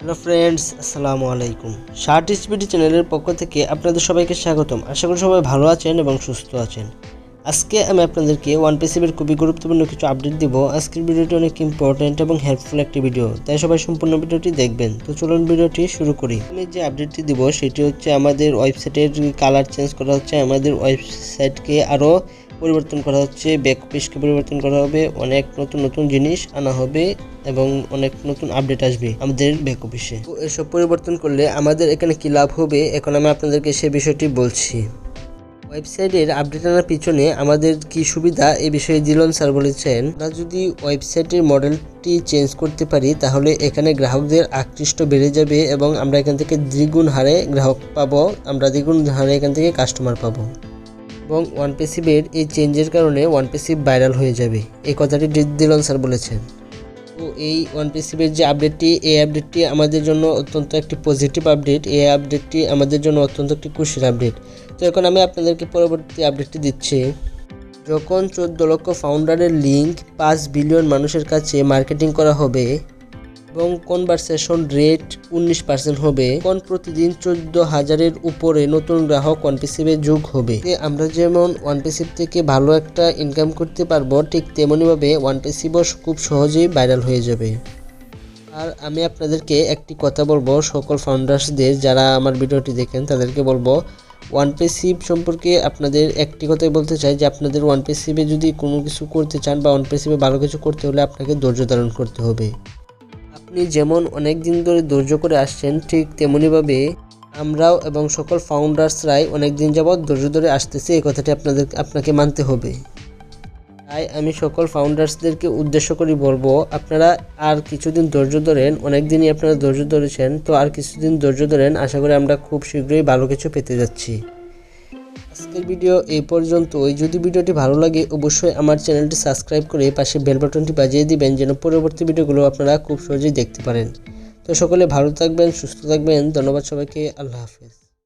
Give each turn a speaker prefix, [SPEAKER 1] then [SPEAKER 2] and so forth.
[SPEAKER 1] Hello friends, আসসালামু আলাইকুম। Shirt speedy চ্যানেলের পক্ষ থেকে আপনাদের সবাইকে স্বাগতম। আশা করি সবাই ভালো আছেন এবং সুস্থ আছেন। আজকে আমি আপনাদেরকে OnPassive এর খুবই গুরুত্বপূর্ণ কিছু আপডেট দিব। আজকের ভিডিওটি অনেক ইম্পর্ট্যান্ট এবং হেল্পফুল একটি ভিডিও, তাই সবাই সম্পূর্ণ ভিডিওটি দেখবেন। তো চলুন ভিডিওটি শুরু করি। আমি যে আপডেটটি দিব সেটি হচ্ছে আমাদের ওয়েবসাইটের কালার চেঞ্জ করা হচ্ছে, আমাদের ওয়েবসাইটকে আরও পরিবর্তন করা হচ্ছে, ব্যাক পেজকে পরিবর্তন করা হবে, অনেক নতুন নতুন জিনিস আনা হবে এবং অনেক নতুন আপডেট আসবে আমাদের ব্যাক অফিসে। তো এসব পরিবর্তন করলে আমাদের এখানে কি লাভ হবে, এখন আমি আপনাদেরকে সে বিষয়টি বলছি। ওয়েবসাইটের আপডেট আনার পিছনে আমাদের কি সুবিধা এই বিষয়ে জিলন স্যার বলেছেন, আমরা যদি ওয়েবসাইটের মডেলটি চেঞ্জ করতে পারি তাহলে এখানে গ্রাহকদের আকৃষ্ট বেড়ে যাবে এবং আমরা এখান থেকে দ্বিগুণ হারে গ্রাহক পাবো, আমরা দ্বিগুণ হারে এখান থেকে কাস্টমার পাবো এবং OnPassive এই চেঞ্জের কারণে OnPassive ভাইরাল হয়ে যাবে, এই কথাটি জিলন স্যার বলেছেন। তো এই OnPassive যে আপডেটটি, এই আপডেটটি আমাদের জন্য অত্যন্ত একটি পজিটিভ আপডেট, এই আপডেটটি আমাদের জন্য অত্যন্ত একটি খুশির আপডেট। তো এখন আমি আপনাদেরকে পরবর্তী আপডেটটি দিচ্ছি। যখন 14 লক্ষ ফাউন্ডারের লিঙ্ক 5 বিলিয়ন মানুষের কাছে মার্কেটিং করা হবে এবং কনভারসেশন রেট 19% হবে, কোন প্রতিদিন 14,000-এর উপরে নতুন গ্রাহক OnPassive যোগ হবে। আমরা যেমন OnPassive থেকে ভালো একটা ইনকাম করতে পারবো, ঠিক তেমনিভাবে OnPassive খুব সহজেই ভাইরাল হয়ে যাবে। আর আমি আপনাদেরকে একটি কথা বলবো, সকল ফাউন্ডার্সদের যারা আমার ভিডিওটি দেখেন তাদেরকে বলবো, OnPassive সম্পর্কে আপনাদের একটি কথাই বলতে চাই যে আপনাদের OnPassive যদি কোনো কিছু করতে চান বা OnPassive ভালো কিছু করতে হলে আপনাকে ধৈর্য ধারণ করতে হবে। আপনি যেমন অনেক দিন ধরে ধৈর্য করে আসছেন, ঠিক তেমনিভাবে আমরাও এবং সকল ফাউন্ডার্সরাই অনেক দিন যাবৎ ধৈর্য ধরে আসতেছি, এই কথাটি আপনাকে মানতে হবে। তাই আমি সকল ফাউন্ডার্সদেরকে উদ্দেশ্য করে বলবো, আপনারা আর কিছুদিন ধৈর্য ধরেন, অনেক দিনই আপনারা ধৈর্য ধরেছেন, তো আর কিছুদিন ধৈর্য ধরেন, আশা করি আমরা খুব শীঘ্রই ভালো কিছু পেতে যাচ্ছি। আজকের ভিডিও এই পর্যন্তই। যদি ভিডিওটি ভালো লাগে অবশ্যই আমার চ্যানেলটি সাবস্ক্রাইব করে পাশে বেল বাটনটি বাজিয়ে দিবেন যেন পরবর্তী ভিডিওগুলো আপনারা খুব সহজেই দেখতে পারেন। তো সকলে ভালো থাকবেন, সুস্থ থাকবেন। ধন্যবাদ সবাইকে। আল্লাহ হাফেজ।